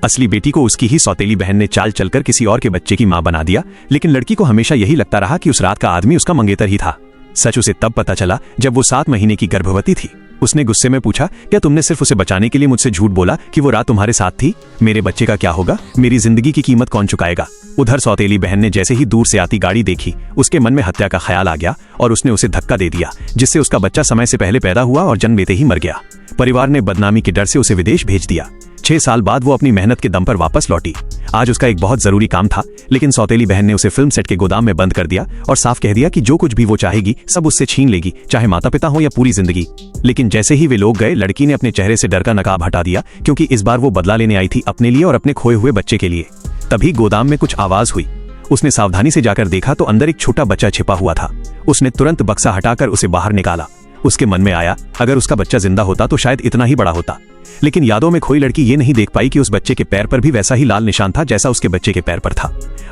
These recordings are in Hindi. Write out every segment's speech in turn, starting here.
असली बेटी को उसकी ही सौतेली बहन ने चाल चलकर किसी और के बच्चे की मां बना दिया, लेकिन लड़की को हमेशा यही लगता रहा कि उस रात का आदमी उसका मंगेतर ही था। सच उसे तब पता चला जब वो 7 महीने की गर्भवती थी। उसने गुस्से में पूछा, क्या तुमने सिर्फ उसे बचाने के लिए मुझसे झूठ बोला कि वो रात तुम्हारे साथ थी? मेरे बच्चे का क्या होगा? मेरी जिंदगी की कीमत कौन चुकाएगा? उधर सौतेली बहन ने जैसे ही दूर से आती गाड़ी देखी, उसके मन में हत्या का ख्याल आ गया और उसने उसे धक्का दे दिया, जिससे उसका बच्चा समय से पहले पैदा हुआ और जन्म लेते ही मर गया। परिवार ने बदनामी के डर से उसे विदेश भेज दिया। 6 साल बाद वो अपनी मेहनत के दम पर वापस लौटी। आज उसका एक बहुत जरूरी काम था, लेकिन सौतेली बहन ने उसे फिल्म सेट के गोदाम में बंद कर दिया और साफ कह दिया कि जो कुछ भी वो चाहेगी सब उससे छीन लेगी, चाहे माता पिता हो या पूरी जिंदगी। लेकिन जैसे ही वे लोग गए, लड़की ने अपने चेहरे से डर का नकाब हटा दिया, क्योंकि इस बार वो बदला लेने आई थी अपने लिए और अपने खोए हुए बच्चे के लिए। तभी गोदाम में कुछ आवाज हुई। उसने सावधानी से जाकर देखा तो अंदर एक छोटा बच्चा छिपा हुआ था। उसने तुरंत बक्सा हटाकर उसे बाहर निकाला। उसके मन में आया, अगर उसका बच्चा जिंदा होता तो शायद इतना ही बड़ा होता। लेकिन यादों में खोई लड़की ये नहीं देख पाई कि उस बच्चे के पैर पर भी वैसा ही लाल निशान था जैसा उसके बच्चे के पैर पर था।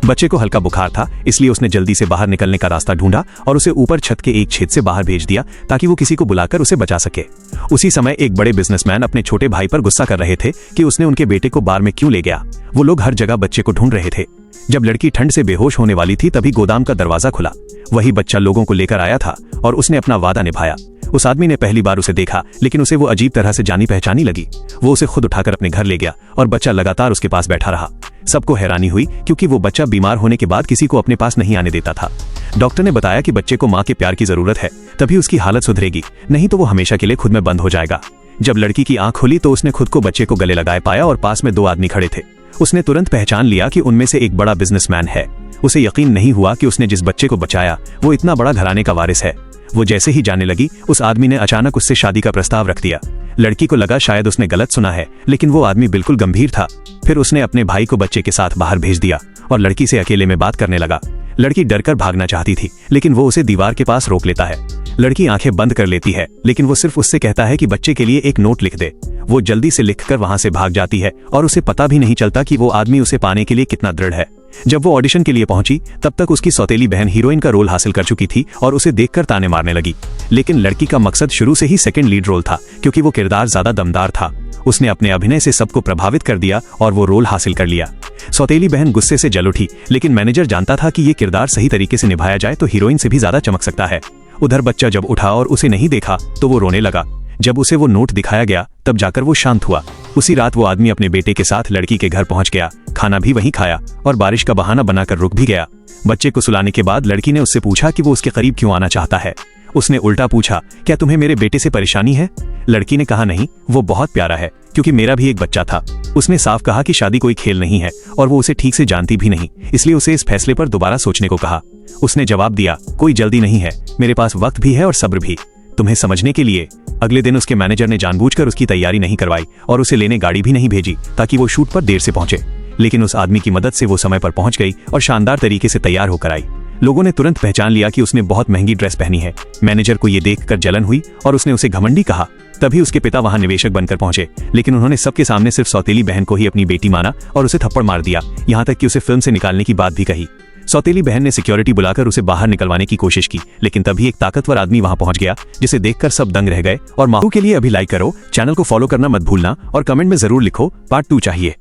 बच्चे को हल्का बुखार था, इसलिए उसने जल्दी से बाहर निकलने का रास्ता ढूंढा और उसे ऊपर छत के एक छेद से बाहर भेज दिया ताकि वो किसी को बुलाकर उसे बचा सके। उसी समय एक बड़े बिजनेसमैन अपने छोटे भाई पर गुस्सा कर रहे थे कि उसने उनके बेटे को बार में क्यों ले गया। वो लोग हर जगह बच्चे को ढूंढ रहे थे। जब लड़की ठंड से बेहोश होने वाली थी, तभी गोदाम का दरवाजा खुला। वही बच्चा लोगों को लेकर आया था और उसने अपना वादा निभाया। उस आदमी ने पहली बार उसे देखा, लेकिन उसे वो अजीब तरह से जानी पहचानी लगी। वो उसे खुद उठाकर अपने घर ले गया और बच्चा लगातार उसके पास बैठा रहा। सबको हैरानी हुई, क्योंकि वो बच्चा बीमार होने के बाद किसी को अपने पास नहीं आने देता था। डॉक्टर ने बताया कि बच्चे को माँ के प्यार की जरूरत है, तभी उसकी हालत सुधरेगी, नहीं तो वो हमेशा के लिए खुद में बंद हो जाएगा। जब लड़की की आंख खुली तो उसने खुद को बच्चे को गले लगाए पाया और पास में 2 आदमी खड़े थे। उसने तुरंत पहचान लिया कि उनमें से एक बड़ा बिजनेसमैन है। उसे यकीन नहीं हुआ कि उसने जिस बच्चे को बचाया वो इतना बड़ा घराने का वारिस है। वो जैसे ही जाने लगी, उस आदमी ने अचानक उससे शादी का प्रस्ताव रख दिया। लड़की को लगा शायद उसने गलत सुना है, लेकिन वो आदमी बिल्कुल गंभीर था। फिर उसने अपने भाई को बच्चे के साथ बाहर भेज दिया और लड़की से अकेले में बात करने लगा। लड़की डरकर भागना चाहती थी, लेकिन वो उसे दीवार के पास रोक लेता है। लड़की आंखें बंद कर लेती है, लेकिन वो सिर्फ उससे कहता है कि बच्चे के लिए एक नोट लिख दे। वो जल्दी से लिखकर वहां से भाग जाती है और उसे पता भी नहीं चलता कि वो आदमी उसे पाने के लिए कितना दृढ़ है। जब वो ऑडिशन के लिए पहुंची, तब तक उसकी सौतेली बहन हीरोइन का रोल हासिल कर चुकी थी और उसे देखकर ताने मारने लगी। लेकिन लड़की का मकसद शुरू से ही सेकंड लीड रोल था, क्योंकि वो किरदार ज्यादा दमदार था। उसने अपने अभिनय से सबको प्रभावित कर दिया और वो रोल हासिल कर लिया। सौतेली बहन गुस्से से जल उठी, लेकिन मैनेजर जानता था कि ये किरदार सही तरीके से निभाया जाए तो हीरोइन से भी ज्यादा चमक सकता है। उधर बच्चा जब उठा और उसे नहीं देखा तो वो रोने लगा। जब उसे वो नोट दिखाया गया, तब जाकर वो शांत हुआ। उसी रात वो आदमी अपने बेटे के साथ लड़की के घर पहुंच गया, खाना भी वहीं खाया और बारिश का बहाना बनाकर रुक भी गया। बच्चे को सुलाने के बाद लड़की ने उससे पूछा कि वो उसके करीब क्यों आना चाहता है। उसने उल्टा पूछा, क्या तुम्हें मेरे बेटे से परेशानी है? लड़की ने कहा, नहीं, वो बहुत प्यारा है, क्योंकि मेरा भी एक बच्चा था। उसने साफ कहा कि शादी कोई खेल नहीं है और वो उसे ठीक से जानती भी नहीं, इसलिए उसे इस फैसले पर दोबारा सोचने को कहा। उसने जवाब दिया, कोई जल्दी नहीं है, मेरे पास वक्त भी है और सब्र भी, तुम्हें समझने के लिए। अगले दिन उसके मैनेजर ने जानबूझकर उसकी तैयारी नहीं करवाई और उसे लेने गाड़ी भी नहीं भेजी ताकि वो शूट पर देर से पहुंचे। लेकिन उस आदमी की मदद से वो समय पर पहुंच गई और शानदार तरीके से तैयार होकर आई। लोगों ने तुरंत पहचान लिया कि उसने बहुत महंगी ड्रेस पहनी है। मैनेजर को ये देखकर जलन हुई और उसने उसे घमंडी कहा। तभी उसके पिता वहां निवेशक बनकर पहुंचे, लेकिन उन्होंने सबके सामने सिर्फ सौतेली बहन को ही अपनी बेटी माना और उसे थप्पड़ मार दिया, यहाँ तक कि उसे फिल्म से निकालने की बात भी कही। सौतेली बहन ने सिक्योरिटी बुलाकर उसे बाहर निकलवाने की कोशिश की, लेकिन तभी एक ताकतवर आदमी वहां पहुंच गया, जिसे देखकर सब दंग रह गए। और माहू के लिए अभी लाइक करो, चैनल को फॉलो करना मत भूलना और कमेंट में जरूर लिखो पार्ट 2 चाहिए।